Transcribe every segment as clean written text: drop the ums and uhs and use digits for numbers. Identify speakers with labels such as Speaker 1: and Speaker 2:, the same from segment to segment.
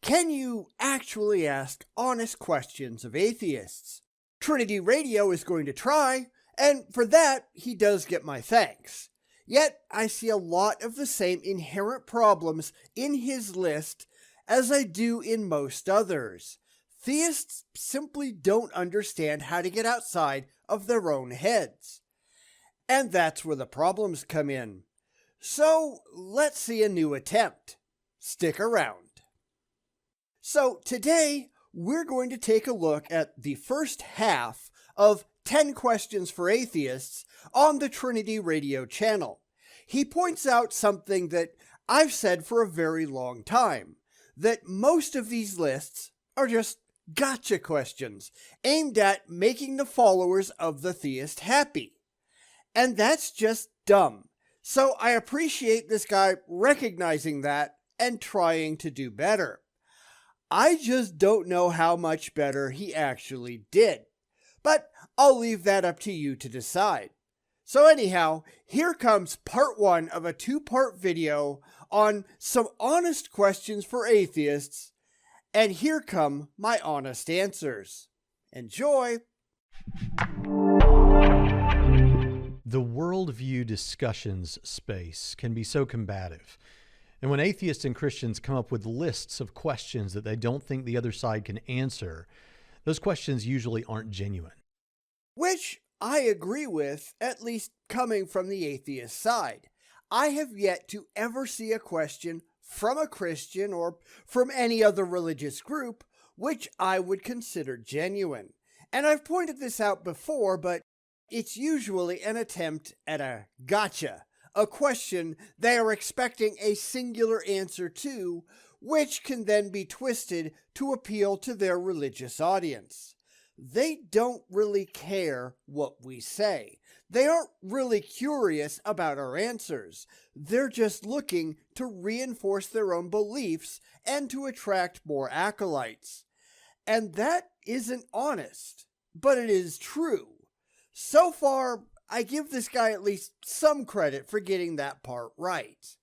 Speaker 1: Can you actually ask honest questions of atheists? Trinity Radio is going to try, and for that, he does get my thanks. Yet, I see a lot of the same inherent problems in his list as I do in most others. Theists simply don't understand how to get outside of their own heads. And that's where the problems come in. So, let's see a new attempt. Stick around. So, today, we're going to take a look at the first half of 10 Questions for Atheists on the Trinity Radio channel. He points out something that I've said for a very long time, that most of these lists are just gotcha questions aimed at making the followers of the theist happy. And that's just dumb. So I appreciate this guy recognizing that and trying to do better. I just don't know how much better he actually did. But I'll leave that up to you to decide. So anyhow, here comes part 1 of a 2-part video on some honest questions for atheists, and here come my honest answers. Enjoy!
Speaker 2: The worldview discussions space can be so combative. And when atheists and Christians come up with lists of questions that they don't think the other side can answer, those questions usually aren't genuine.
Speaker 1: Which I agree with, at least coming from the atheist side. I have yet to ever see a question from a Christian or from any other religious group which I would consider genuine. And I've pointed this out before, but it's usually an attempt at a gotcha, a question they are expecting a singular answer to, which can then be twisted to appeal to their religious audience. They don't really care what we say. They aren't really curious about our answers. They're just looking to reinforce their own beliefs and to attract more acolytes. And that isn't honest, but it is true. So far, I give this guy at least some credit for getting that part right.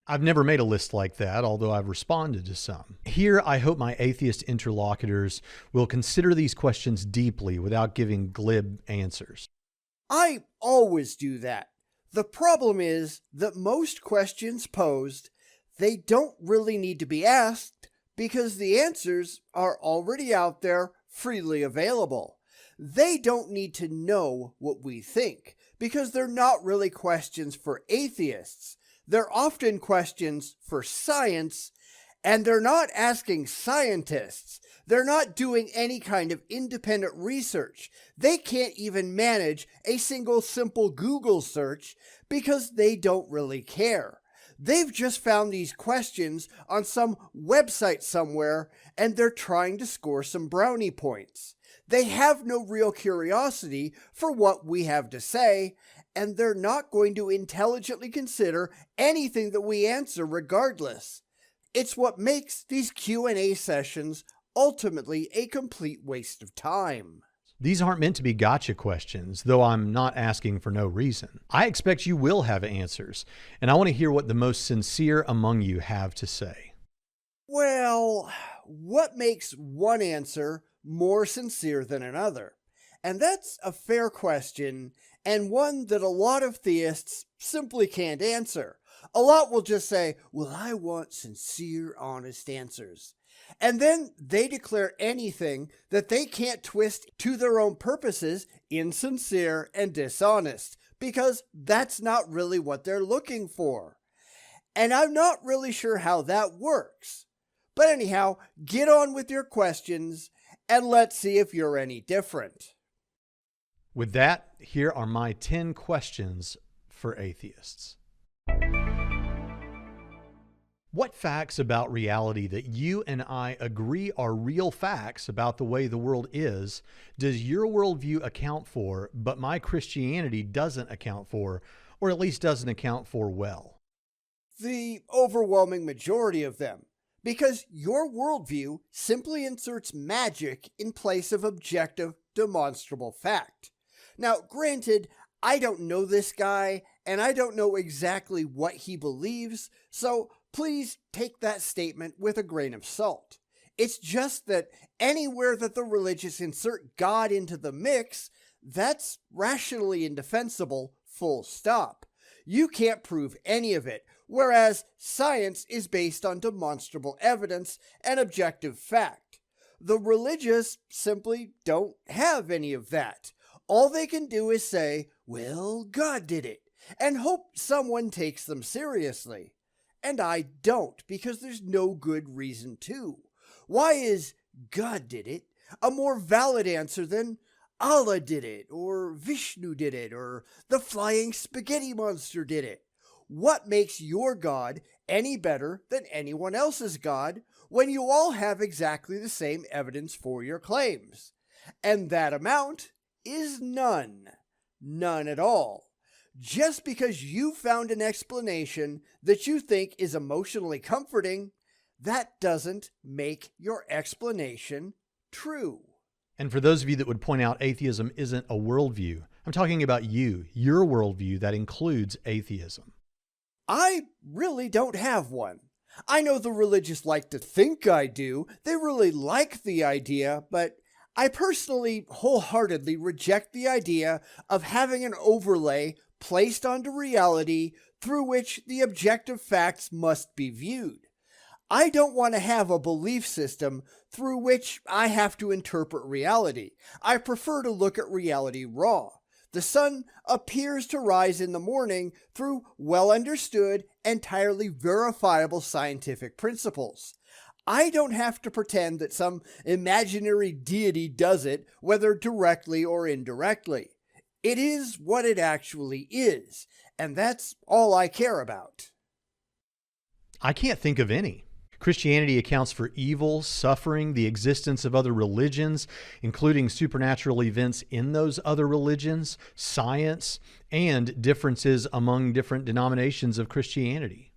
Speaker 2: I've never made a list like that, although I've responded to some. Here, I hope my atheist interlocutors will consider these questions deeply without giving glib answers.
Speaker 1: I always do that. The problem is that most questions posed, they don't really need to be asked because the answers are already out there, freely available. They don't need to know what we think because they're not really questions for atheists. They're often questions for science, and they're not asking scientists. They're not doing any kind of independent research. They can't even manage a single simple Google search because they don't really care. They've just found these questions on some website somewhere, and they're trying to score some brownie points. They have no real curiosity for what we have to say, and they're not going to intelligently consider anything that we answer regardless. It's what makes these Q&A sessions ultimately a complete waste of time.
Speaker 2: These aren't meant to be gotcha questions, though I'm not asking for no reason. I expect you will have answers, and I want to hear what the most sincere among you have to say.
Speaker 1: Well, what makes one answer more sincere than another? And that's a fair question, and one that a lot of theists simply can't answer. A lot will just say, well, I want sincere, honest answers. And then they declare anything that they can't twist to their own purposes insincere and dishonest, because that's not really what they're looking for. And I'm not really sure how that works. But anyhow, get on with your questions, and let's see if you're any different.
Speaker 2: With that, here are my 10 questions for atheists. What facts about reality that you and I agree are real facts about the way the world is does your worldview account for, but my Christianity doesn't account for, or at least doesn't account for well?
Speaker 1: The overwhelming majority of them, because your worldview simply inserts magic in place of objective, demonstrable fact. Now, granted, I don't know this guy, and I don't know exactly what he believes, so Please take that statement with a grain of salt. It's just that anywhere that the religious insert God into the mix, that's rationally indefensible, full stop. You can't prove any of it, whereas science is based on demonstrable evidence and objective fact. The religious simply don't have any of that. All they can do is say, well, God did it, and hope someone takes them seriously. And I don't, because there's no good reason to. Why is God did it a more valid answer than Allah did it, or Vishnu did it, or the flying spaghetti monster did it? What makes your God any better than anyone else's God when you all have exactly the same evidence for your claims? And that amount is none. None at all. Just because you found an explanation that you think is emotionally comforting, that doesn't make your explanation true.
Speaker 2: And for those of you that would point out atheism isn't a worldview, I'm talking about you, your worldview that includes atheism.
Speaker 1: I really don't have one. I know the religious like to think I do. They really like the idea, but I personally wholeheartedly reject the idea of having an overlay placed onto reality through which the objective facts must be viewed. I don't want to have a belief system through which I have to interpret reality. I prefer to look at reality raw. The sun appears to rise in the morning through well understood, entirely verifiable scientific principles. I don't have to pretend that some imaginary deity does it, whether directly or indirectly. It is what it actually is, and that's all I care about.
Speaker 2: I can't think of any. Christianity accounts for evil, suffering, the existence of other religions, including supernatural events in those other religions, science, and differences among different denominations of Christianity.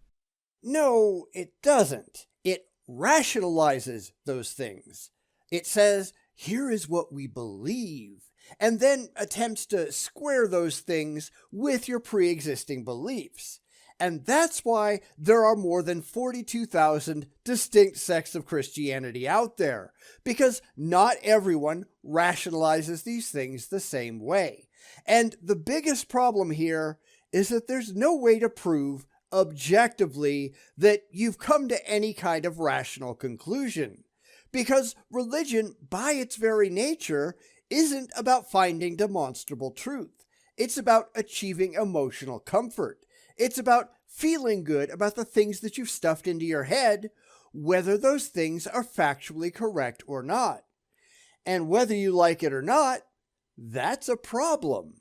Speaker 1: No, it doesn't. It rationalizes those things. It says, here is what we believe, and then attempts to square those things with your pre-existing beliefs. And that's why there are more than 42,000 distinct sects of Christianity out there, because not everyone rationalizes these things the same way. And the biggest problem here is that there's no way to prove objectively that you've come to any kind of rational conclusion, because religion, by its very nature, isn't about finding demonstrable truth. It's about achieving emotional comfort. It's about feeling good about the things that you've stuffed into your head, whether those things are factually correct or not. And whether you like it or not, that's a problem.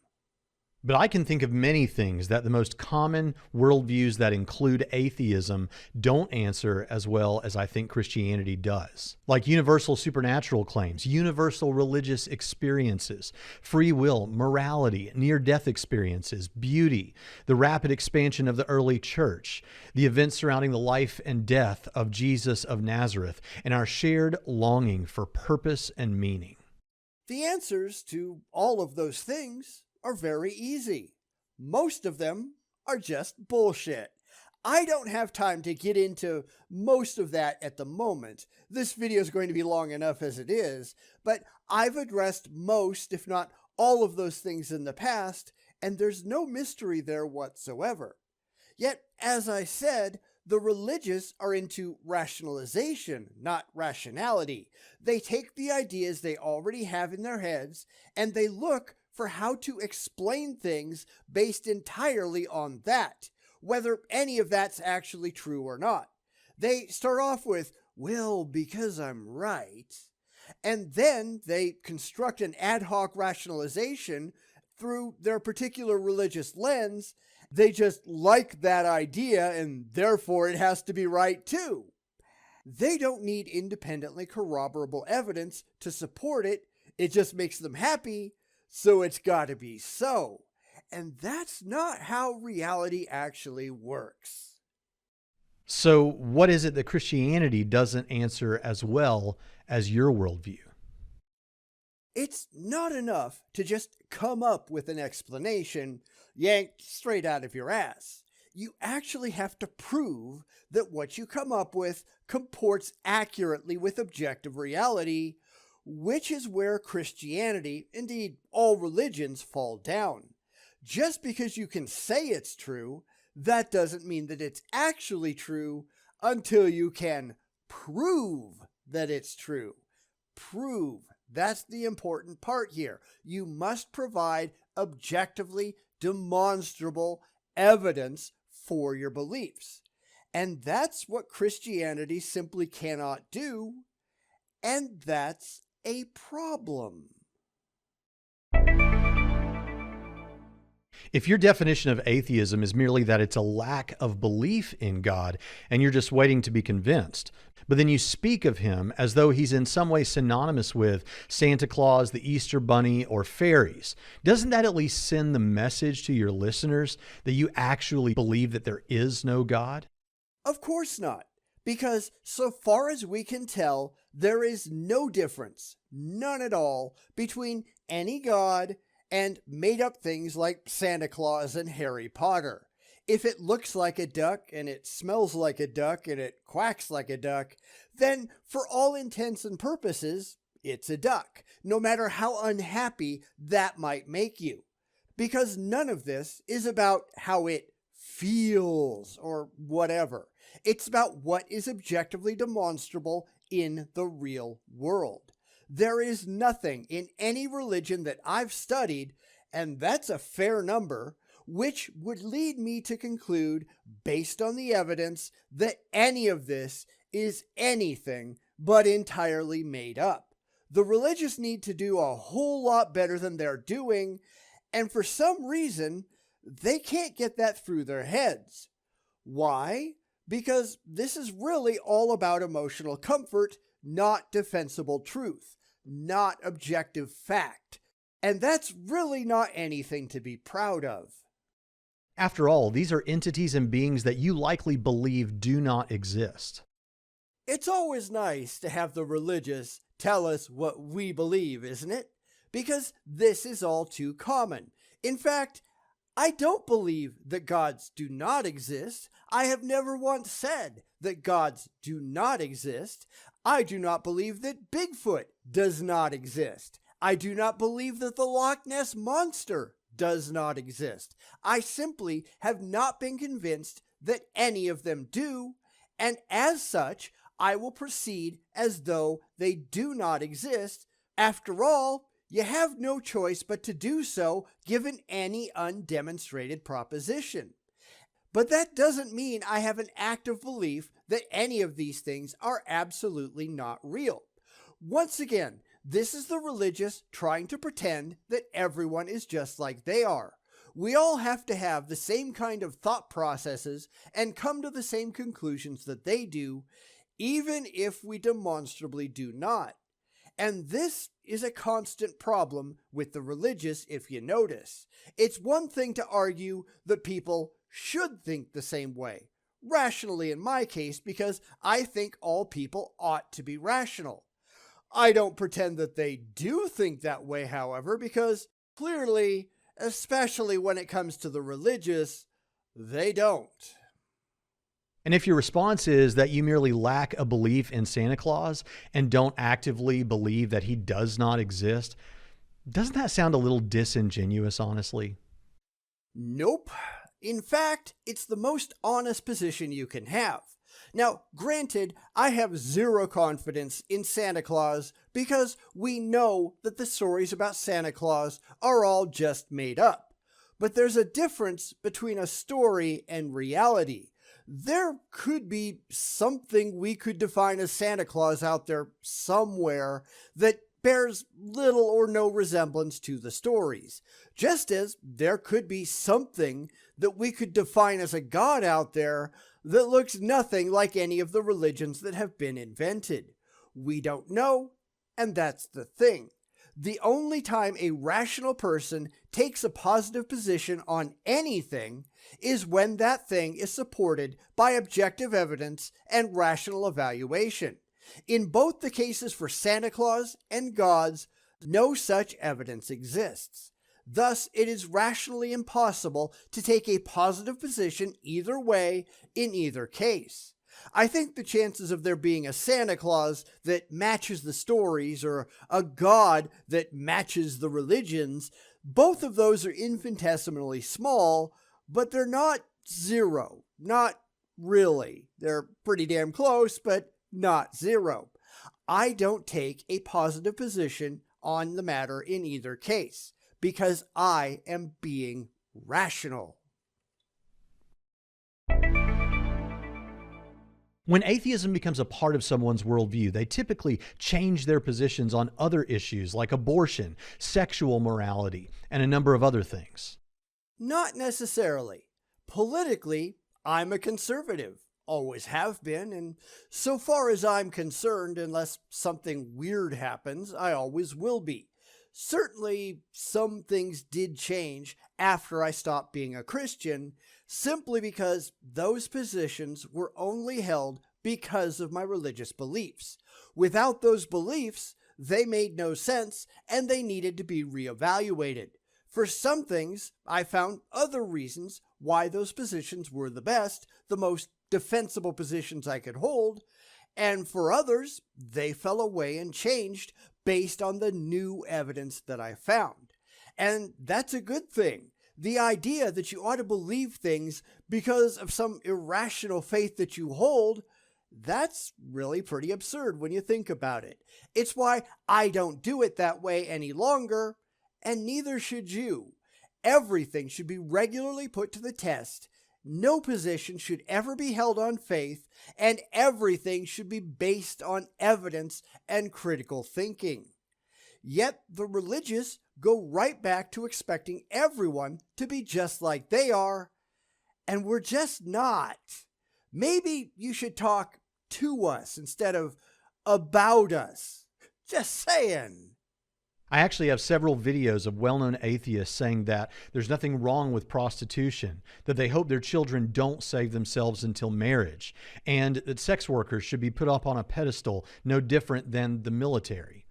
Speaker 2: But I can think of many things that the most common worldviews that include atheism don't answer as well as I think Christianity does. Like universal supernatural claims, universal religious experiences, free will, morality, near-death experiences, beauty, the rapid expansion of the early church, the events surrounding the life and death of Jesus of Nazareth, and our shared longing for purpose and meaning.
Speaker 1: The answers to all of those things are very easy. Most of them are just bullshit. I don't have time to get into most of that at the moment. This video is going to be long enough as it is, but I've addressed most, if not all of those things in the past, and there's no mystery there whatsoever. Yet, as I said, the religious are into rationalization, not rationality. They take the ideas they already have in their heads, and they look for how to explain things based entirely on that, whether any of that's actually true or not. They start off with, well, because I'm right, and then they construct an ad hoc rationalization through their particular religious lens. They just like that idea, and therefore it has to be right too. They don't need independently corroborable evidence to support it. It just makes them happy, so it's got to be so. And that's not how reality actually works.
Speaker 2: So what is it that Christianity doesn't answer as well as your worldview?
Speaker 1: It's not enough to just come up with an explanation yanked straight out of your ass. You actually have to prove that what you come up with comports accurately with objective reality, which is where Christianity, indeed all religions, fall down. Just because you can say it's true, that doesn't mean that it's actually true until you can prove that it's true. Prove. That's the important part here. You must provide objectively demonstrable evidence for your beliefs. And that's what Christianity simply cannot do, and that's a problem.
Speaker 2: If your definition of atheism is merely that it's a lack of belief in God and you're just waiting to be convinced, but then you speak of him as though he's in some way synonymous with Santa Claus, the Easter Bunny, or fairies, doesn't that at least send the message to your listeners that you actually believe that there is no God?
Speaker 1: Of course not, because so far as we can tell, there is no difference, none at all, between any God and made-up things like Santa Claus and Harry Potter. If it looks like a duck, and it smells like a duck, and it quacks like a duck, then for all intents and purposes, it's a duck, no matter how unhappy that might make you. Because none of this is about how it feels or whatever. It's about what is objectively demonstrable in the real world. There is nothing in any religion that I've studied, and that's a fair number, which would lead me to conclude, based on the evidence, that any of this is anything but entirely made up. The religious need to do a whole lot better than they're doing, and for some reason, they can't get that through their heads. Why? Because this is really all about emotional comfort, not defensible truth, not objective fact. And that's really not anything to be proud of.
Speaker 2: After all, these are entities and beings that you likely believe do not exist.
Speaker 1: It's always nice to have the religious tell us what we believe, isn't it? Because this is all too common. In fact, I don't believe that gods do not exist. I have never once said that gods do not exist. I do not believe that Bigfoot does not exist. I do not believe that the Loch Ness Monster does not exist. I simply have not been convinced that any of them do, and as such, I will proceed as though they do not exist. After all, you have no choice but to do so given any undemonstrated proposition. But that doesn't mean I have an active belief that any of these things are absolutely not real. Once again, this is the religious trying to pretend that everyone is just like they are. We all have to have the same kind of thought processes and come to the same conclusions that they do, even if we demonstrably do not. And this is a constant problem with the religious, if you notice. It's one thing to argue that people should think the same way. Rationally in my case, because I think all people ought to be rational. I don't pretend that they do think that way, however, because clearly, especially when it comes to the religious, they don't.
Speaker 2: And if your response is that you merely lack a belief in Santa Claus and don't actively believe that he does not exist, doesn't that sound a little disingenuous, honestly?
Speaker 1: Nope. In fact, it's the most honest position you can have. Now, granted, I have zero confidence in Santa Claus because we know that the stories about Santa Claus are all just made up. But there's a difference between a story and reality. There could be something we could define as Santa Claus out there somewhere that bears little or no resemblance to the stories. Just as there could be something that we could define as a god out there that looks nothing like any of the religions that have been invented. We don't know, and that's the thing. The only time a rational person takes a positive position on anything is when that thing is supported by objective evidence and rational evaluation. In both the cases for Santa Claus and gods, no such evidence exists. Thus, it is rationally impossible to take a positive position either way in either case. I think the chances of there being a Santa Claus that matches the stories or a God that matches the religions, both of those are infinitesimally small, but they're not zero. Not really. They're pretty damn close, but not zero. I don't take a positive position on the matter in either case because I am being rational.
Speaker 2: When atheism becomes a part of someone's worldview, they typically change their positions on other issues like abortion, sexual morality, and a number of other things.
Speaker 1: Not necessarily. Politically, I'm a conservative. Always have been, and so far as I'm concerned, unless something weird happens, I always will be. Certainly, some things did change after I stopped being a Christian, simply because those positions were only held because of my religious beliefs. Without those beliefs, they made no sense and they needed to be reevaluated. For some things, I found other reasons why those positions were the best, the most defensible positions I could hold, and for others, they fell away and changed based on the new evidence that I found. And that's a good thing. The idea that you ought to believe things because of some irrational faith that you hold, that's really pretty absurd when you think about it. It's why I don't do it that way any longer, and neither should you. Everything should be regularly put to the test. No position should ever be held on faith, and everything should be based on evidence and critical thinking. Yet the religious go right back to expecting everyone to be just like they are, and we're just not. Maybe you should talk to us instead of about us. Just saying.
Speaker 2: I actually have several videos of well-known atheists saying that there's nothing wrong with prostitution, that they hope their children don't save themselves until marriage, and that sex workers should be put up on a pedestal no different than the military.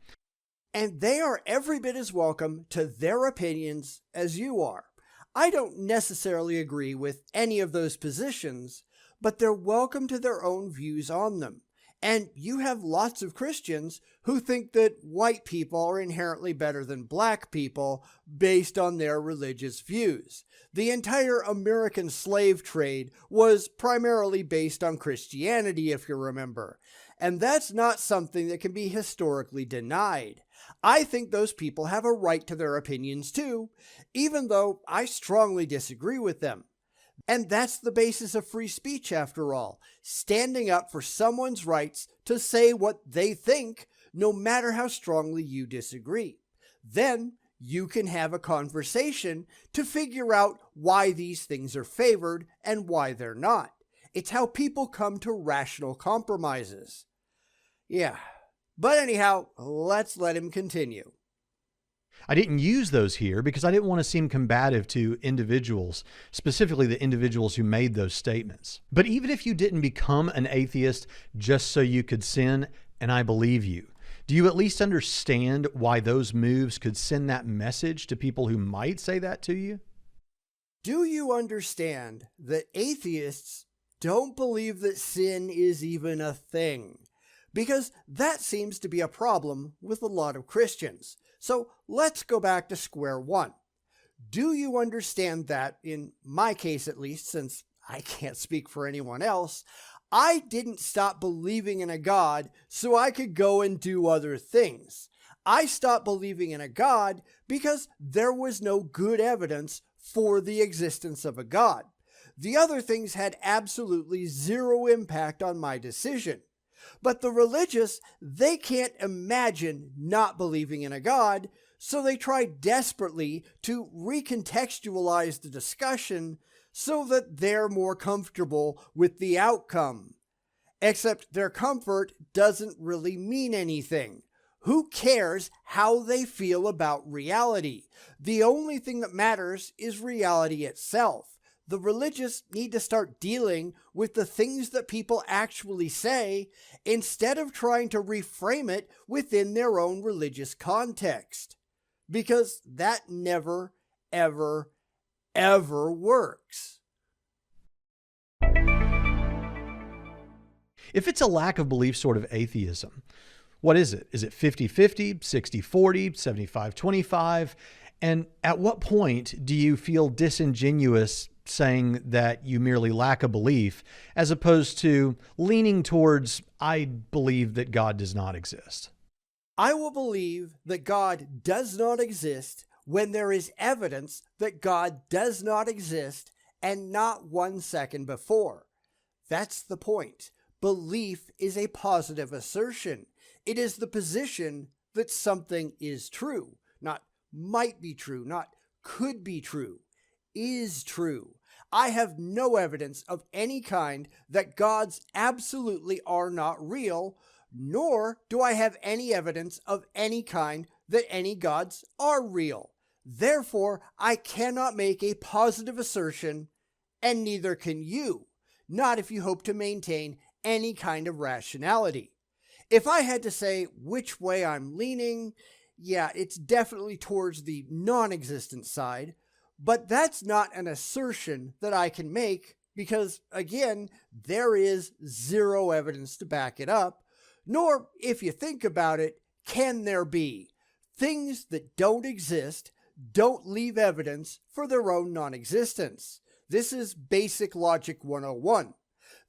Speaker 1: And they are every bit as welcome to their opinions as you are. I don't necessarily agree with any of those positions, but they're welcome to their own views on them. And you have lots of Christians who think that white people are inherently better than black people based on their religious views. The entire American slave trade was primarily based on Christianity, if you remember. And that's not something that can be historically denied. I think those people have a right to their opinions too, even though I strongly disagree with them. And that's the basis of free speech, after all, standing up for someone's rights to say what they think, no matter how strongly you disagree. Then you can have a conversation to figure out why these things are favored and why they're not. It's how people come to rational compromises. Yeah, but anyhow, let's let him continue.
Speaker 2: I didn't use those here because I didn't want to seem combative to individuals, specifically the individuals who made those statements. But even if you didn't become an atheist just so you could sin, and I believe you, do you at least understand why those moves could send that message to people who might say that to you?
Speaker 1: Do you understand that atheists don't believe that sin is even a thing? Because that seems to be a problem with a lot of Christians. So let's go back to square one. Do you understand that, in my case at least, since I can't speak for anyone else, I didn't stop believing in a God so I could go and do other things. I stopped believing in a God because there was no good evidence for the existence of a God. The other things had absolutely zero impact on my decision. But the religious, they can't imagine not believing in a God, so they try desperately to recontextualize the discussion so that they're more comfortable with the outcome. Except their comfort doesn't really mean anything. Who cares how they feel about reality? The only thing that matters is reality itself. The religious need to start dealing with the things that people actually say instead of trying to reframe it within their own religious context. Because that never, ever, ever works.
Speaker 2: If it's a lack of belief sort of atheism, what is it? Is it 50-50, 60-40, 75-25? And at what point do you feel disingenuous saying that you merely lack a belief as opposed to leaning towards, I believe that God does not exist?
Speaker 1: I will believe that God does not exist when there is evidence that God does not exist and not 1 second before. That's the point. Belief is a positive assertion. It is the position that something is true, not might be true, not could be true, is true. I have no evidence of any kind that gods absolutely are not real, nor do I have any evidence of any kind that any gods are real. Therefore, I cannot make a positive assertion, and neither can you, not if you hope to maintain any kind of rationality. If I had to say which way I'm leaning, yeah, it's definitely towards the non-existent side, but that's not an assertion that I can make because, again, there is zero evidence to back it up, nor, if you think about it, can there be. Things that don't exist don't leave evidence for their own non-existence. This is basic logic 101.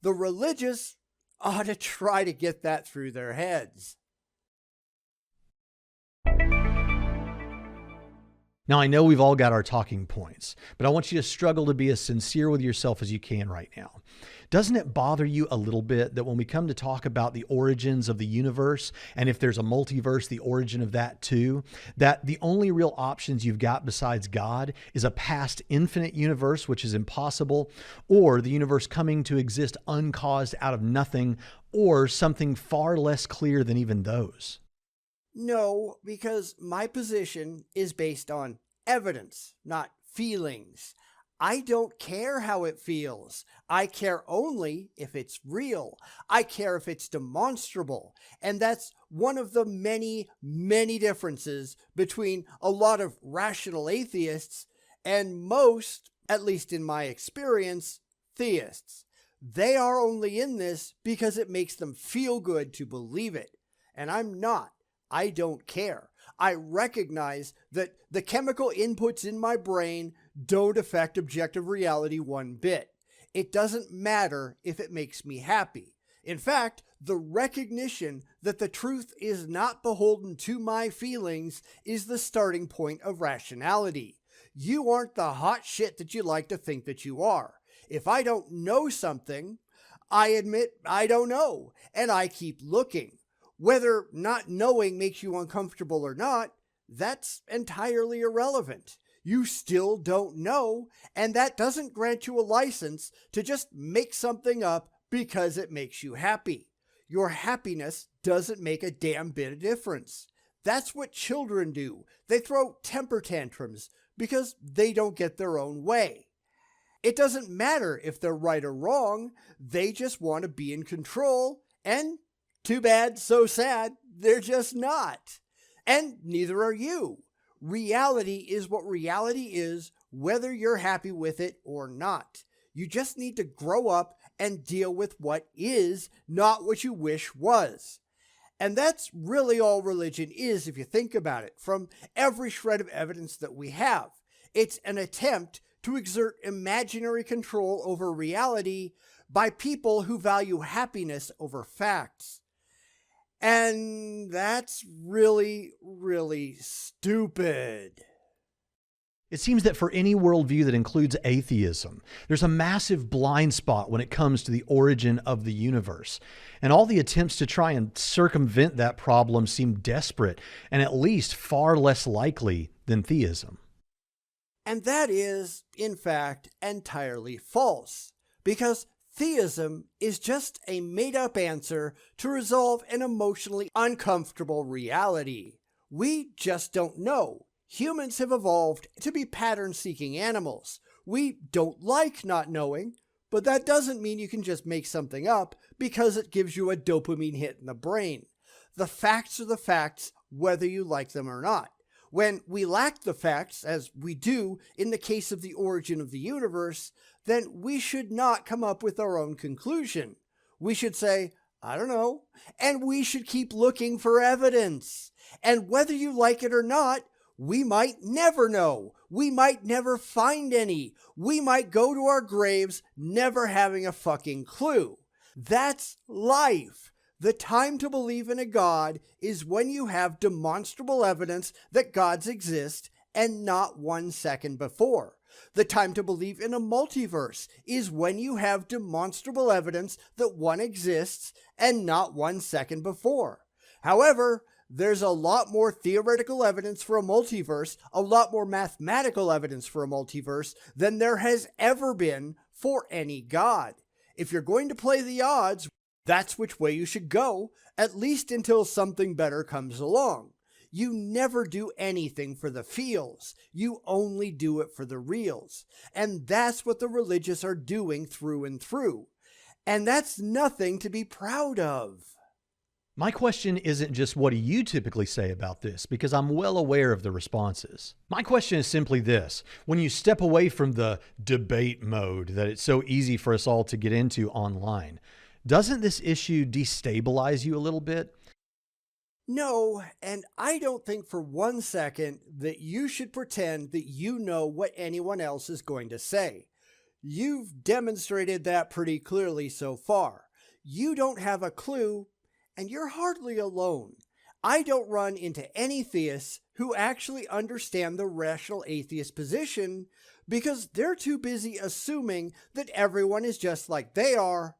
Speaker 1: The religious ought to try to get that through their heads.
Speaker 2: Now, I know we've all got our talking points, but I want you to struggle to be as sincere with yourself as you can right now. Doesn't it bother you a little bit that when we come to talk about the origins of the universe, and if there's a multiverse, the origin of that too, that the only real options you've got besides God is a past infinite universe, which is impossible, or the universe coming to exist uncaused out of nothing, or something far less clear than even those?
Speaker 1: No, because my position is based on evidence, not feelings. I don't care how it feels. I care only if it's real. I care if it's demonstrable. And that's one of the many, many differences between a lot of rational atheists and most, at least in my experience, theists. They are only in this because it makes them feel good to believe it. And I'm not. I don't care. I recognize that the chemical inputs in my brain don't affect objective reality one bit. It doesn't matter if it makes me happy. In fact, the recognition that the truth is not beholden to my feelings is the starting point of rationality. You aren't the hot shit that you like to think that you are. If I don't know something, I admit I don't know, and I keep looking. Whether not knowing makes you uncomfortable or not, that's entirely irrelevant. You still don't know, and that doesn't grant you a license to just make something up because it makes you happy. Your happiness doesn't make a damn bit of difference. That's what children do. They throw temper tantrums because they don't get their own way. It doesn't matter if they're right or wrong, they just want to be in control, and too bad, so sad, they're just not. And neither are you. Reality is what reality is, whether you're happy with it or not. You just need to grow up and deal with what is, not what you wish was. And that's really all religion is if you think about it, from every shred of evidence that we have. It's an attempt to exert imaginary control over reality by people who value happiness over facts. And that's really, really stupid.
Speaker 2: It seems that for any worldview that includes atheism, there's a massive blind spot when it comes to the origin of the universe. And all the attempts to try and circumvent that problem seem desperate and at least far less likely than theism.
Speaker 1: And that is, in fact, entirely false, because theism is just a made-up answer to resolve an emotionally uncomfortable reality. We just don't know. Humans have evolved to be pattern-seeking animals. We don't like not knowing, but that doesn't mean you can just make something up because it gives you a dopamine hit in the brain. The facts are the facts, whether you like them or not. When we lack the facts, as we do in the case of the origin of the universe, then we should not come up with our own conclusion. We should say, I don't know, and we should keep looking for evidence. And whether you like it or not, we might never know. We might never find any. We might go to our graves never having a fucking clue. That's life. The time to believe in a God is when you have demonstrable evidence that gods exist and not 1 second before. The time to believe in a multiverse is when you have demonstrable evidence that one exists and not 1 second before. However, there's a lot more theoretical evidence for a multiverse, a lot more mathematical evidence for a multiverse than there has ever been for any god. If you're going to play the odds, that's which way you should go, at least until something better comes along. You never do anything for the feels. You only do it for the reals. And that's what the religious are doing through and through. And that's nothing to be proud of.
Speaker 2: My question isn't just what do you typically say about this, because I'm well aware of the responses. My question is simply this: when you step away from the debate mode that it's so easy for us all to get into online, doesn't this issue destabilize you a little bit?
Speaker 1: No, and I don't think for 1 second that you should pretend that you know what anyone else is going to say. You've demonstrated that pretty clearly so far. You don't have a clue, and you're hardly alone. I don't run into any theists who actually understand the rational atheist position because they're too busy assuming that everyone is just like they are.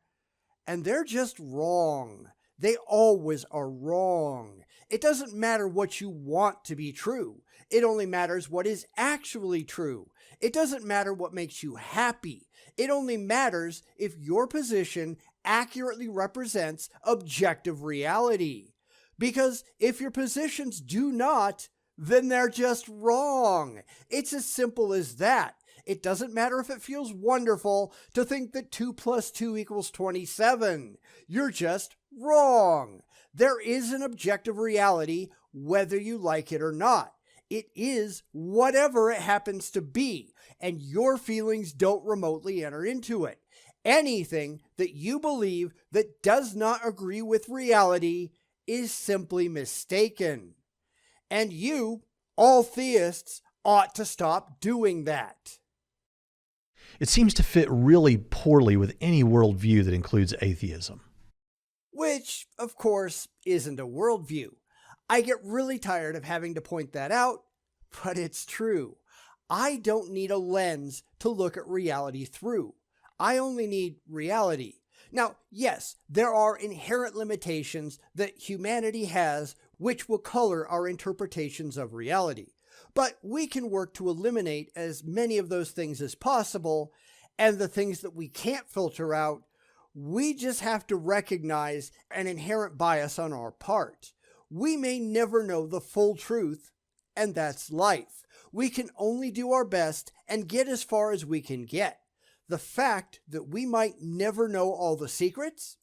Speaker 1: And they're just wrong. They always are wrong. It doesn't matter what you want to be true. It only matters what is actually true. It doesn't matter what makes you happy. It only matters if your position accurately represents objective reality. Because if your positions do not, then they're just wrong. It's as simple as that. It doesn't matter if it feels wonderful to think that 2 + 2 = 27. You're just wrong. There is an objective reality whether you like it or not. It is whatever it happens to be, and your feelings don't remotely enter into it. Anything that you believe that does not agree with reality is simply mistaken. And you, all theists, ought to stop doing that.
Speaker 2: It seems to fit really poorly with any worldview that includes atheism.
Speaker 1: Which, of course, isn't a worldview. I get really tired of having to point that out, but it's true. I don't need a lens to look at reality through. I only need reality. Now, yes, there are inherent limitations that humanity has which will color our interpretations of reality. But we can work to eliminate as many of those things as possible, and the things that we can't filter out, we just have to recognize an inherent bias on our part. We may never know the full truth, and that's life. We can only do our best and get as far as we can get. The fact that we might never know all the secrets,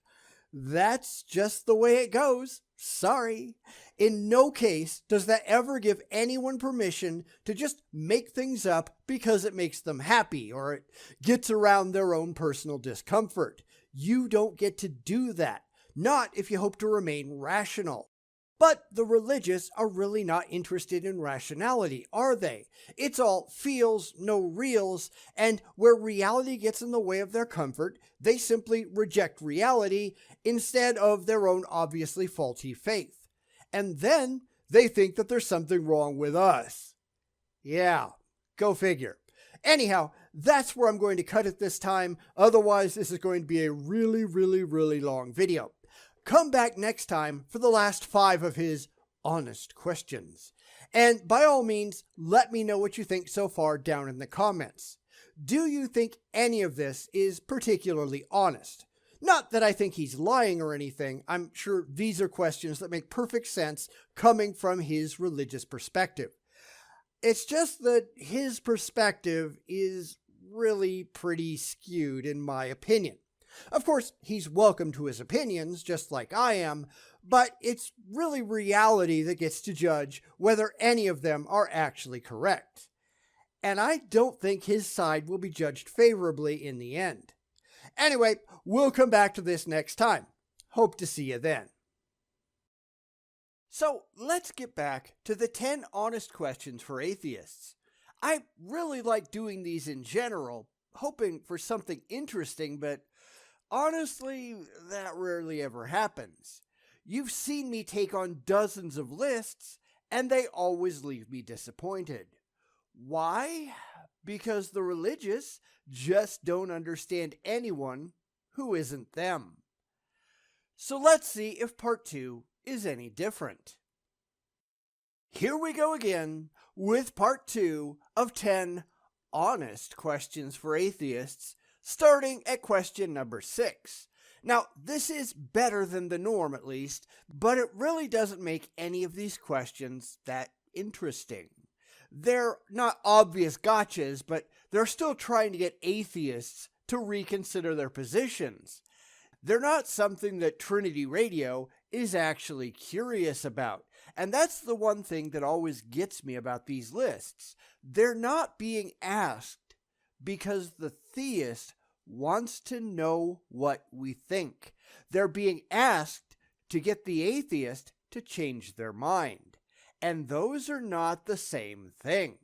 Speaker 1: that's just the way it goes. Sorry. In no case does that ever give anyone permission to just make things up because it makes them happy or it gets around their own personal discomfort. You don't get to do that. Not if you hope to remain rational. But the religious are really not interested in rationality, are they? It's all feels, no reals, and where reality gets in the way of their comfort, they simply reject reality instead of their own obviously faulty faith. And then they think that there's something wrong with us. Yeah, go figure. Anyhow, that's where I'm going to cut it this time. Otherwise, this is going to be a really long video. Come back next time for the last 5 of his honest questions. And by all means, let me know what you think so far down in the comments. Do you think any of this is particularly honest? Not that I think he's lying or anything. I'm sure these are questions that make perfect sense coming from his religious perspective. It's just that his perspective is really pretty skewed in my opinion. Of course, he's welcome to his opinions, just like I am, but it's really reality that gets to judge whether any of them are actually correct. And I don't think his side will be judged favorably in the end. Anyway, we'll come back to this next time. Hope to see you then. So let's get back to the 10 honest questions for atheists. I really like doing these in general, hoping for something interesting, but honestly, that rarely ever happens. You've seen me take on dozens of lists, and they always leave me disappointed. Why? Because the religious just don't understand anyone who isn't them. So let's see if part 2 is any different. Here we go again with part 2 of 10 honest questions for atheists, starting at question number 6. Now, this is better than the norm at least, but it really doesn't make any of these questions that interesting. They're not obvious gotchas, but they're still trying to get atheists to reconsider their positions. They're not something that Trinity Radio is actually curious about. And that's the one thing that always gets me about these lists. They're not being asked because the theist wants to know what we think. They're being asked to get the atheist to change their mind. And those are not the same thing.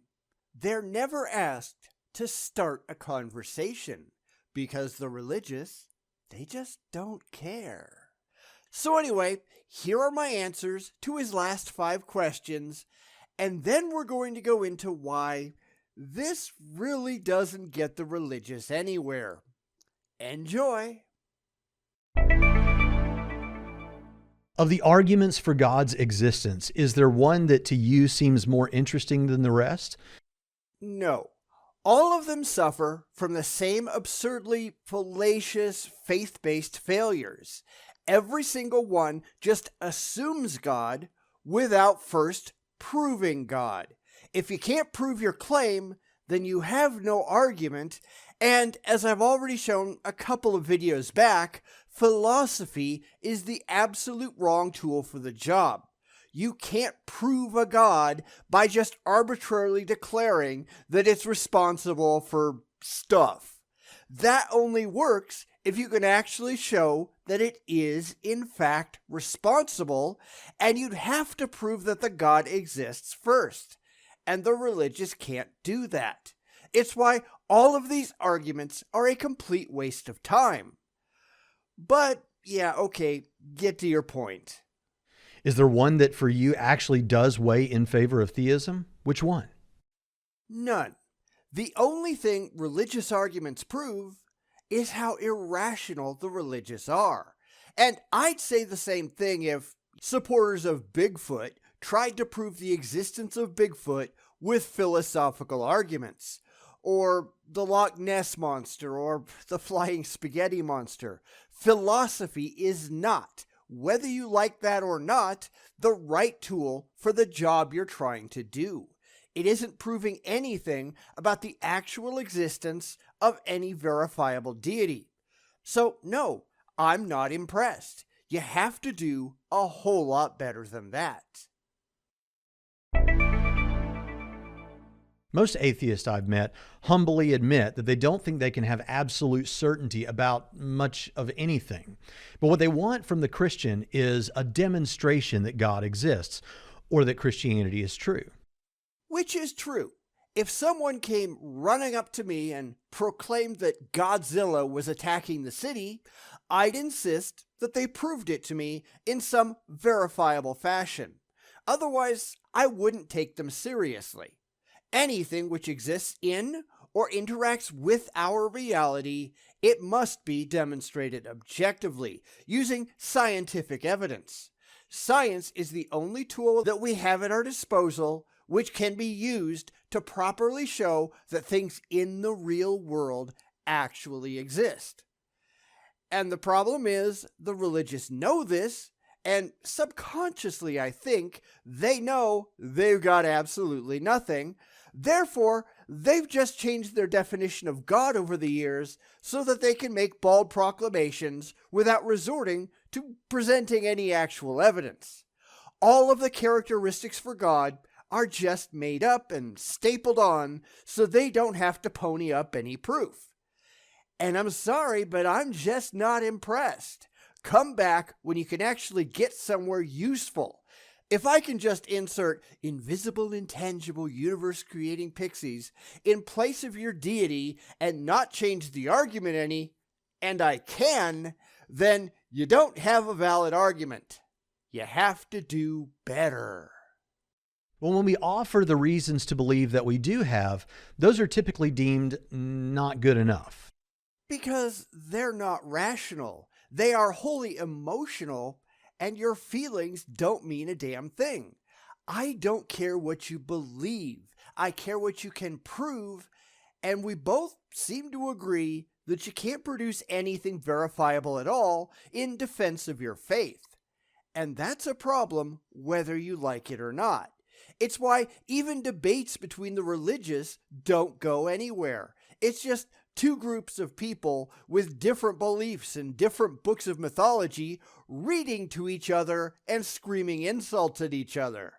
Speaker 1: They're never asked to start a conversation because the religious, they just don't care. So anyway, here are my answers to his last 5 questions, and then we're going to go into why this really doesn't get the religious anywhere. Enjoy!
Speaker 2: Of the arguments for God's existence, is there one that to you seems more interesting than the rest?
Speaker 1: No. All of them suffer from the same absurdly fallacious faith-based failures. Every single one just assumes God without first proving God. If you can't prove your claim, then you have no argument. And as I've already shown a couple of videos back, philosophy is the absolute wrong tool for the job. You can't prove a God by just arbitrarily declaring that it's responsible for stuff. That only works if you can actually show that it is, in fact, responsible, and you'd have to prove that the God exists first. And the religious can't do that. It's why all of these arguments are a complete waste of time. But, yeah, okay, get to your point.
Speaker 2: Is there one that for you actually does weigh in favor of theism? Which one?
Speaker 1: None. The only thing religious arguments prove is how irrational the religious are. And I'd say the same thing if supporters of Bigfoot tried to prove the existence of Bigfoot with philosophical arguments, or the Loch Ness Monster, or the Flying Spaghetti Monster. Philosophy is not, whether you like that or not, the right tool for the job you're trying to do. It isn't proving anything about the actual existence of any verifiable deity. So no, I'm not impressed. You have to do a whole lot better than that.
Speaker 2: Most atheists I've met humbly admit that they don't think they can have absolute certainty about much of anything. But what they want from the Christian is a demonstration that God exists or that Christianity is true.
Speaker 1: Which is true. If someone came running up to me and proclaimed that Godzilla was attacking the city, I'd insist that they proved it to me in some verifiable fashion. Otherwise, I wouldn't take them seriously. Anything which exists in or interacts with our reality, it must be demonstrated objectively, using scientific evidence. Science is the only tool that we have at our disposal which can be used to properly show that things in the real world actually exist. And the problem is, the religious know this, and subconsciously, I think, they know they've got absolutely nothing, Therefore, they've just changed their definition of God over the years so that they can make bald proclamations without resorting to presenting any actual evidence. All of the characteristics for God are just made up and stapled on so they don't have to pony up any proof. And I'm sorry, but I'm just not impressed. Come back when you can actually get somewhere useful. If I can just insert invisible, intangible, universe-creating pixies in place of your deity and not change the argument any, and I can, then you don't have a valid argument. You have to do better.
Speaker 2: Well, when we offer the reasons to believe that we do have, those are typically deemed not good enough.
Speaker 1: Because they're not rational. They are wholly emotional, and your feelings don't mean a damn thing. I don't care what you believe. I care what you can prove, and we both seem to agree that you can't produce anything verifiable at all in defense of your faith. And that's a problem whether you like it or not. It's why even debates between the religious don't go anywhere. It's just two groups of people with different beliefs and different books of mythology reading to each other and screaming insults at each other.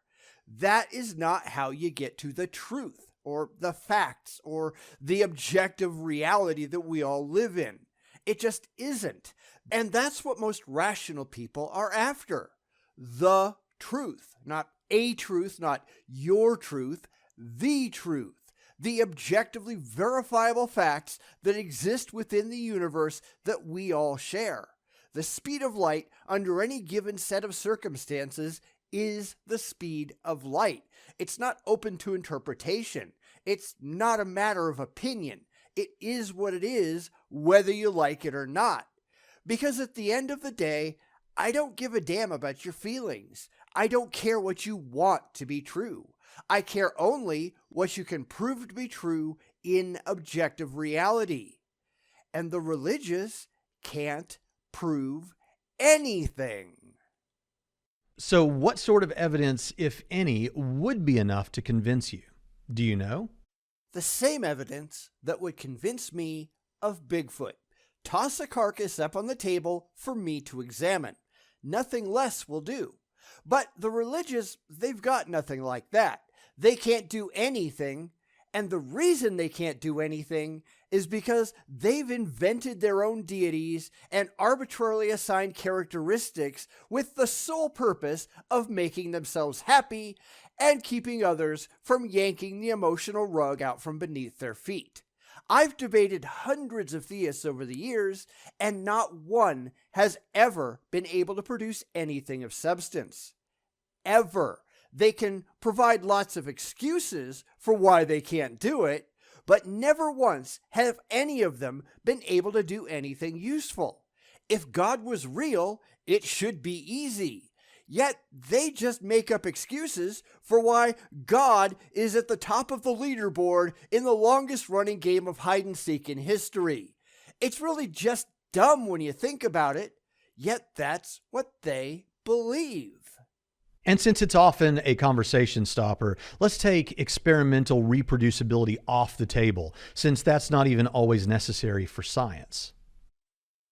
Speaker 1: That is not how you get to the truth or the facts or the objective reality that we all live in. It just isn't. And that's what most rational people are after. The truth. Not a truth, not your truth, the truth. The objectively verifiable facts that exist within the universe that we all share. The speed of light under any given set of circumstances is the speed of light. It's not open to interpretation. It's not a matter of opinion. It is what it is, whether you like it or not. Because at the end of the day, I don't give a damn about your feelings. I don't care what you want to be true. I care only what you can prove to be true in objective reality. And the religious can't prove anything.
Speaker 2: So what sort of evidence, if any, would be enough to convince you? Do you know?
Speaker 1: The same evidence that would convince me of Bigfoot. Toss a carcass up on the table for me to examine. Nothing less will do. But the religious, they've got nothing like that. They can't do anything, and the reason they can't do anything is because they've invented their own deities and arbitrarily assigned characteristics with the sole purpose of making themselves happy and keeping others from yanking the emotional rug out from beneath their feet. I've debated hundreds of theists over the years, and not one has ever been able to produce anything of substance. Ever. They can provide lots of excuses for why they can't do it, but never once have any of them been able to do anything useful. If God was real, it should be easy. Yet they just make up excuses for why God is at the top of the leaderboard in the longest running game of hide and seek in history. It's really just dumb when you think about it, yet that's what they believe.
Speaker 2: And since it's often a conversation stopper, let's take experimental reproducibility off the table, since that's not even always necessary for science.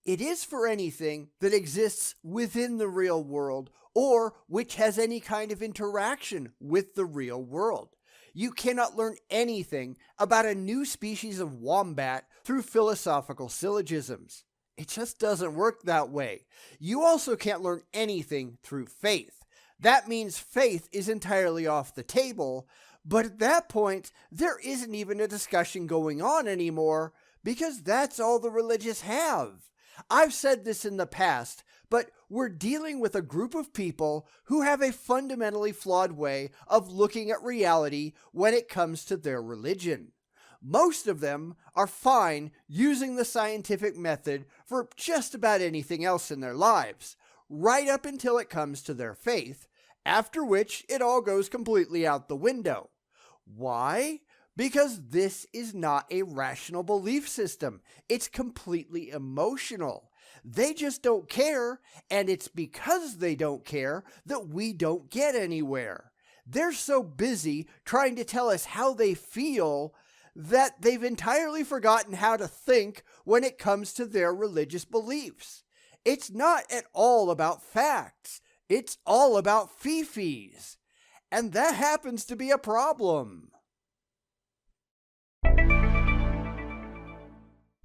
Speaker 1: It is for anything that exists within the real world or which has any kind of interaction with the real world. You cannot learn anything about a new species of wombat through philosophical syllogisms. It just doesn't work that way. You also can't learn anything through faith. That means faith is entirely off the table, but at that point, there isn't even a discussion going on anymore because that's all the religious have. I've said this in the past, but we're dealing with a group of people who have a fundamentally flawed way of looking at reality when it comes to their religion. Most of them are fine using the scientific method for just about anything else in their lives, right up until it comes to their faith, after which it all goes completely out the window. Why? Because this is not a rational belief system. It's completely emotional. They just don't care, and it's because they don't care that we don't get anywhere. They're so busy trying to tell us how they feel that they've entirely forgotten how to think when it comes to their religious beliefs. It's not at all about facts. It's all about fee-fees. And that happens to be a problem.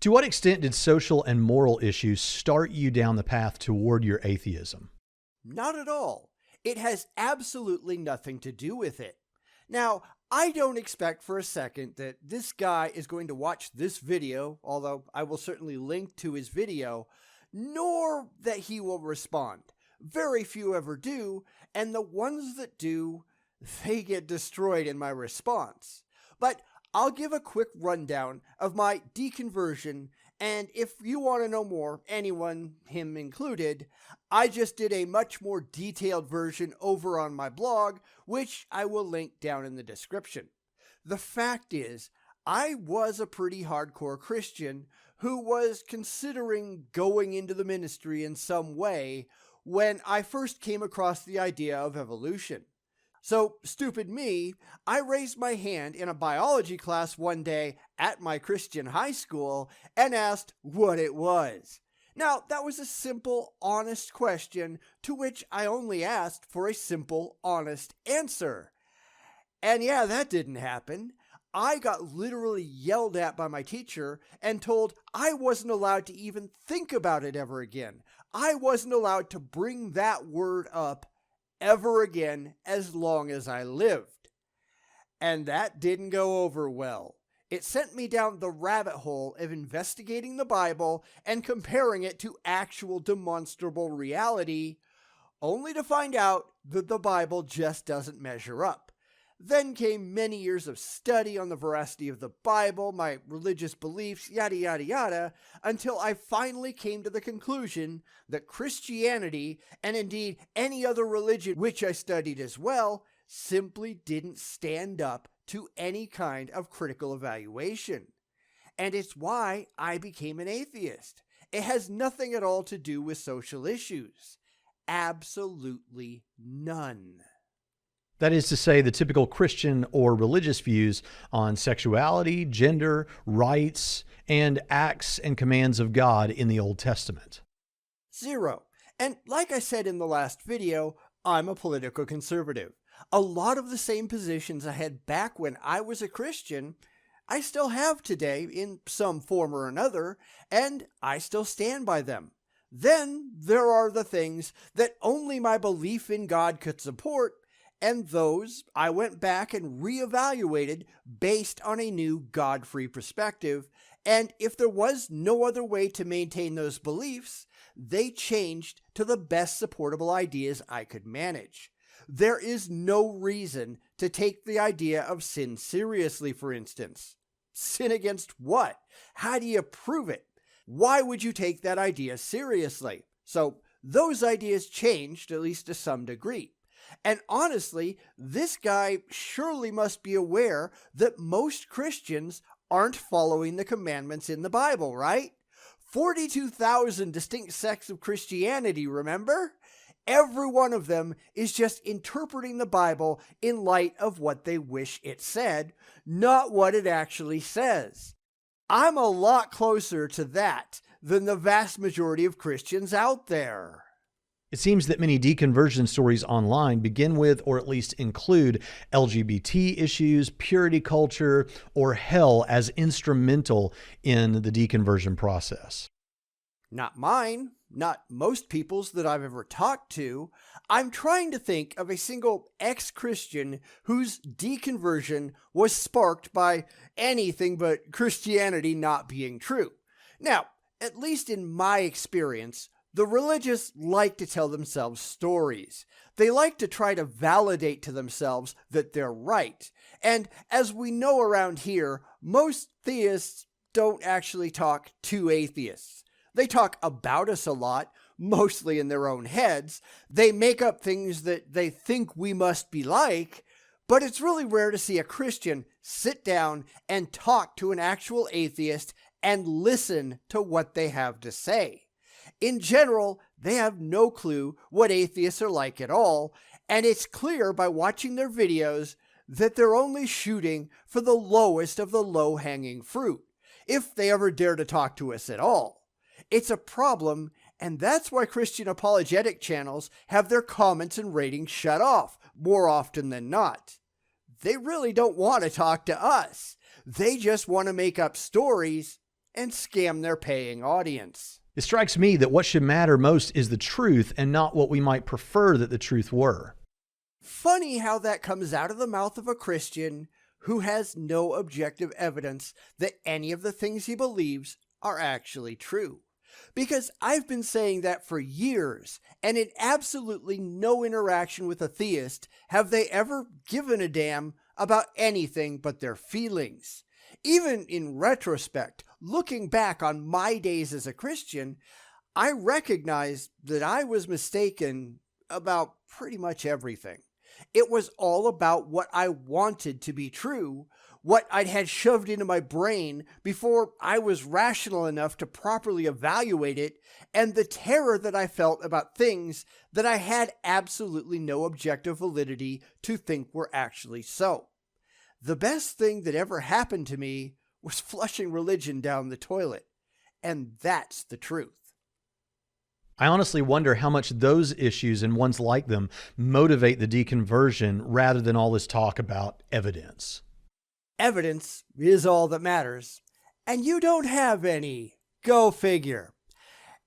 Speaker 2: To what extent did social and moral issues start you down the path toward your atheism?
Speaker 1: Not at all. It has absolutely nothing to do with it. Now, I don't expect for a second that this guy is going to watch this video, although I will certainly link to his video, nor that he will respond. Very few ever do, and the ones that do, they get destroyed in my response. But I'll give a quick rundown of my deconversion, and if you want to know more, anyone, him included, I just did a much more detailed version over on my blog, which I will link down in the description. The fact is, I was a pretty hardcore Christian who was considering going into the ministry in some way when I first came across the idea of evolution. So, stupid me, I raised my hand in a biology class one day at my Christian high school and asked what it was. Now, that was a simple, honest question to which I only asked for a simple, honest answer. And yeah, that didn't happen. I got literally yelled at by my teacher and told I wasn't allowed to even think about it ever again. I wasn't allowed to bring that word up ever again as long as I lived. And that didn't go over well. It sent me down the rabbit hole of investigating the Bible and comparing it to actual demonstrable reality, only to find out that the Bible just doesn't measure up. Then came many years of study on the veracity of the Bible, my religious beliefs, yada yada yada, until I finally came to the conclusion that Christianity, and indeed any other religion which I studied as well, simply didn't stand up to any kind of critical evaluation. And it's why I became an atheist. It has nothing at all to do with social issues. Absolutely none.
Speaker 2: That is to say, the typical Christian or religious views on sexuality, gender, rights, and acts and commands of God in the Old Testament.
Speaker 1: Zero. And like I said in the last video, I'm a political conservative. A lot of the same positions I had back when I was a Christian, I still have today in some form or another, and I still stand by them. Then there are the things that only my belief in God could support, and those I went back and reevaluated based on a new God-free perspective, and if there was no other way to maintain those beliefs, they changed to the best supportable ideas I could manage. There is no reason to take the idea of sin seriously, for instance. Sin against what? How do you prove it? Why would you take that idea seriously? So those ideas changed, at least to some degree. And honestly, this guy surely must be aware that most Christians aren't following the commandments in the Bible, right? 42,000 distinct sects of Christianity, remember? Every one of them is just interpreting the Bible in light of what they wish it said, not what it actually says. I'm a lot closer to that than the vast majority of Christians out there.
Speaker 2: It seems that many deconversion stories online begin with, or at least include, LGBT issues, purity culture, or hell as instrumental in the deconversion process.
Speaker 1: Not mine, not most people's that I've ever talked to. I'm trying to think of a single ex-Christian whose deconversion was sparked by anything but Christianity not being true. Now, at least in my experience, the religious like to tell themselves stories. They like to try to validate to themselves that they're right. And as we know around here, most theists don't actually talk to atheists. They talk about us a lot, mostly in their own heads. They make up things that they think we must be like, but it's really rare to see a Christian sit down and talk to an actual atheist and listen to what they have to say. In general, they have no clue what atheists are like at all, And it's clear by watching their videos that they're only shooting for the lowest of the low-hanging fruit, if they ever dare to talk to us at all. It's a problem, and that's why Christian apologetic channels have their comments and ratings shut off more often than not. They really don't want to talk to us. They just want to make up stories and scam their paying audience.
Speaker 2: It strikes me that what should matter most is the truth and not what we might prefer that the truth were.
Speaker 1: Funny how that comes out of the mouth of a Christian who has no objective evidence that any of the things he believes are actually true. Because I've been saying that for years, and in absolutely no interaction with a theist have they ever given a damn about anything but their feelings. Even in retrospect, looking back on my days as a Christian, I recognize that I was mistaken about pretty much everything. It was all about what I wanted to be true, what I'd had shoved into my brain before I was rational enough to properly evaluate it, and the terror that I felt about things that I had absolutely no objective validity to think were actually so. The best thing that ever happened to me was flushing religion down the toilet, and that's the truth.
Speaker 2: I honestly wonder how much those issues and ones like them motivate the deconversion rather than all this talk about evidence.
Speaker 1: Evidence is all that matters, and you don't have any. Go figure.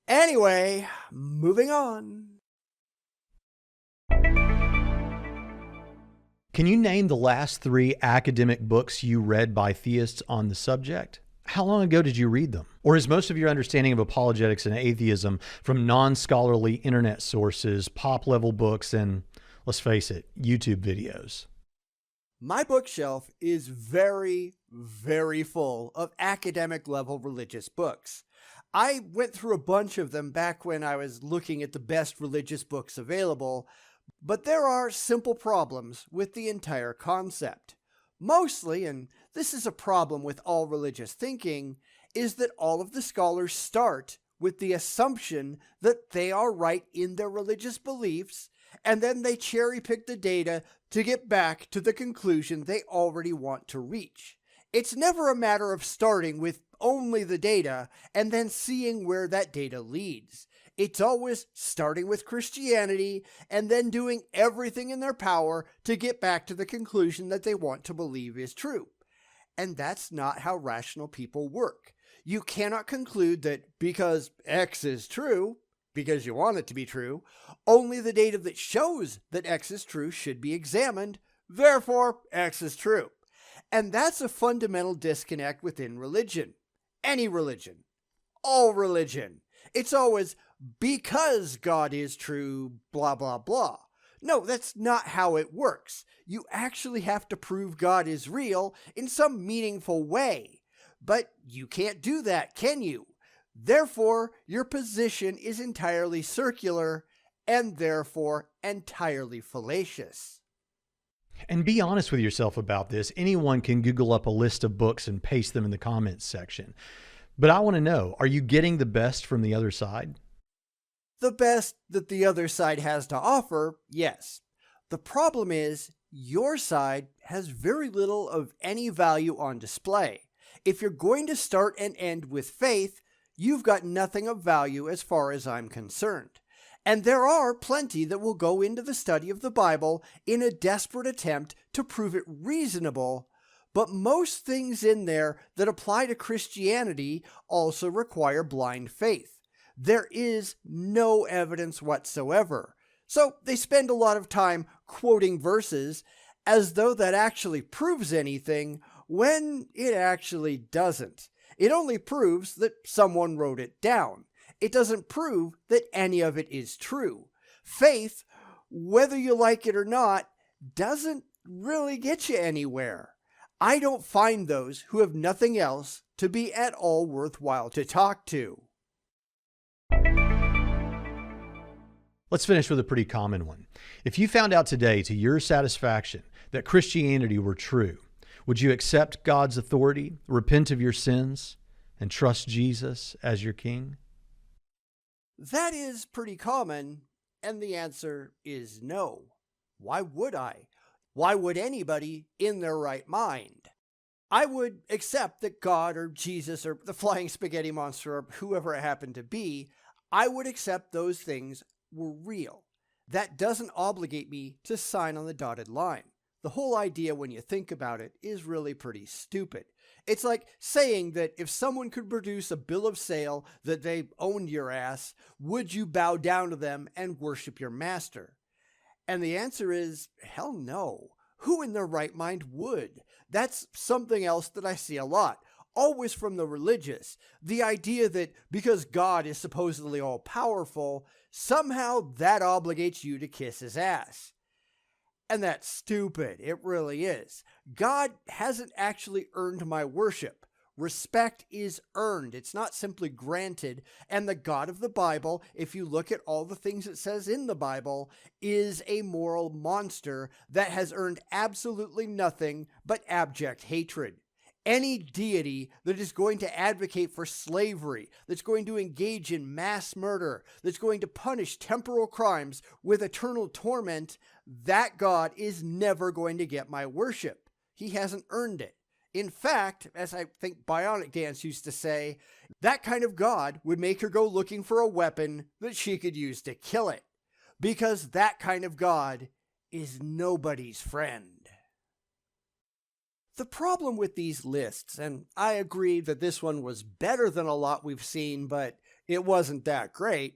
Speaker 1: Anyway, moving on.
Speaker 2: Can you name the last 3 academic books you read by theists on the subject? How long ago did you read them? Or is most of your understanding of apologetics and atheism from non-scholarly internet sources, pop-level books, and, let's face it, YouTube videos?
Speaker 1: My bookshelf is very, very full of academic-level religious books. I went through a bunch of them back when I was looking at the best religious books available, but there are simple problems with the entire concept. Mostly, and this is a problem with all religious thinking, is that all of the scholars start with the assumption that they are right in their religious beliefs, and then they cherry pick the data to get back to the conclusion they already want to reach. It's never a matter of starting with only the data and then seeing where that data leads. It's always starting with Christianity and then doing everything in their power to get back to the conclusion that they want to believe is true. And that's not how rational people work. You cannot conclude that because X is true, because you want it to be true, only the data that shows that X is true should be examined, therefore X is true. And that's a fundamental disconnect within religion. Any religion. All religion. It's always because God is true, blah, blah, blah. No, that's not how it works. You actually have to prove God is real in some meaningful way. But you can't do that, can you? Therefore, your position is entirely circular and therefore entirely fallacious.
Speaker 2: And be honest with yourself about this. Anyone can Google up a list of books and paste them in the comments section. But I want to know, are you getting the best from the other side?
Speaker 1: The best that the other side has to offer, yes. The problem is, your side has very little of any value on display. If you're going to start and end with faith, you've got nothing of value as far as I'm concerned. And there are plenty that will go into the study of the Bible in a desperate attempt to prove it reasonable, but most things in there that apply to Christianity also require blind faith. There is no evidence whatsoever. So they spend a lot of time quoting verses as though that actually proves anything, when it actually doesn't. It only proves that someone wrote it down. It doesn't prove that any of it is true. Faith, whether you like it or not, doesn't really get you anywhere. I don't find those who have nothing else to be at all worthwhile to talk to.
Speaker 2: Let's finish with a pretty common one. If you found out today to your satisfaction that Christianity were true, would you accept God's authority, repent of your sins, and trust Jesus as your king?
Speaker 1: That is pretty common, and the answer is no. Why would I? Why would anybody in their right mind? I would accept that God or Jesus or the flying spaghetti monster or whoever it happened to be, I would accept those things were real. That doesn't obligate me to sign on the dotted line. The whole idea, when you think about it, is really pretty stupid. It's like saying that if someone could produce a bill of sale that they owned your ass, would you bow down to them and worship your master? And the answer is, hell no. Who in their right mind would? That's something else that I see a lot, always from the religious. The idea that because God is supposedly all-powerful, somehow that obligates you to kiss his ass. And that's stupid. It really is. God hasn't actually earned my worship. Respect is earned. It's not simply granted. And the God of the Bible, if you look at all the things it says in the Bible, is a moral monster that has earned absolutely nothing but abject hatred. Any deity that is going to advocate for slavery, that's going to engage in mass murder, that's going to punish temporal crimes with eternal torment, that God is never going to get my worship. He hasn't earned it. In fact, as I think Bionic Dance used to say, that kind of God would make her go looking for a weapon that she could use to kill it. Because that kind of God is nobody's friend. The problem with these lists, and I agree that this one was better than a lot we've seen, but it wasn't that great,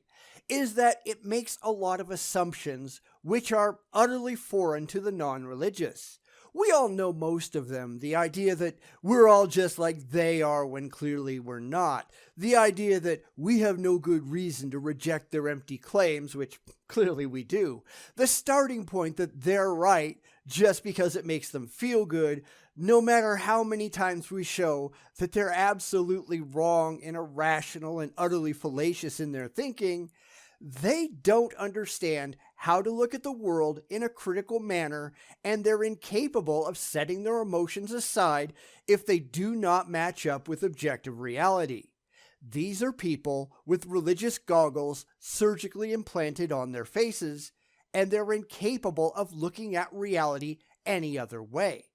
Speaker 1: is that it makes a lot of assumptions which are utterly foreign to the non-religious. We all know most of them. The idea that we're all just like they are when clearly we're not. The idea that we have no good reason to reject their empty claims, which clearly we do. The starting point that they're right just because it makes them feel good, no matter how many times we show that they're absolutely wrong and irrational and utterly fallacious in their thinking. They don't understand how to look at the world in a critical manner, and they're incapable of setting their emotions aside if they do not match up with objective reality. These are people with religious goggles surgically implanted on their faces, and they're incapable of looking at reality any other way.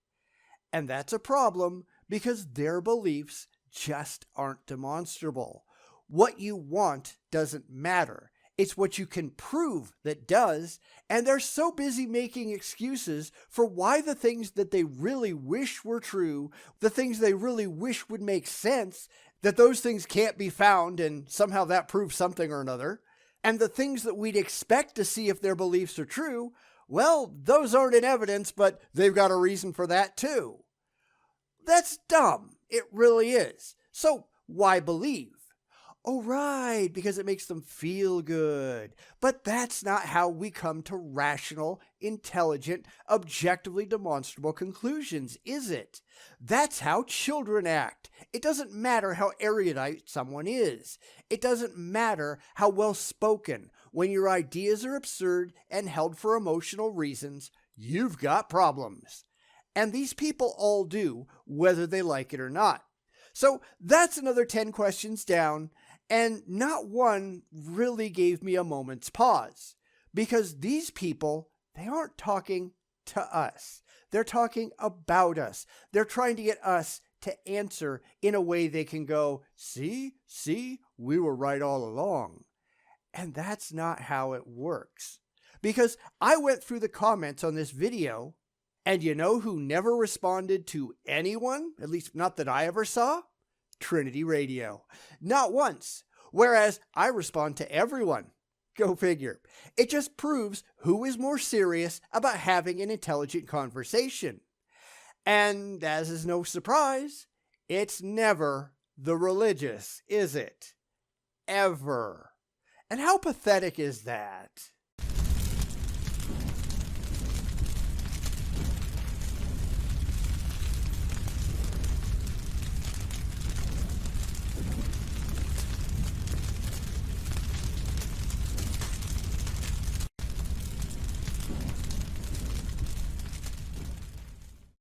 Speaker 1: And that's a problem because their beliefs just aren't demonstrable. What you want doesn't matter. It's what you can prove that does, and they're so busy making excuses for why the things that they really wish were true, the things they really wish would make sense, that those things can't be found and somehow that proves something or another. And the things that we'd expect to see if their beliefs are true, well, those aren't in evidence, but they've got a reason for that too. That's dumb. It really is. So why believe? Oh, right, because it makes them feel good. But that's not how we come to rational, intelligent, objectively demonstrable conclusions, is it? That's how children act. It doesn't matter how erudite someone is. It doesn't matter how well spoken. When your ideas are absurd and held for emotional reasons, you've got problems. And these people all do, whether they like it or not. So that's another 10 questions down. And not one really gave me a moment's pause, because these people, they aren't talking to us. They're talking about us. They're trying to get us to answer in a way they can go, see, we were right all along. And that's not how it works. Because I went through the comments on this video, and you know who never responded to anyone? At least not that I ever saw? Trinity Radio. Not once. Whereas I respond to everyone. Go figure. It just proves who is more serious about having an intelligent conversation. And as is no surprise, it's never the religious, is it? Ever. And how pathetic is that?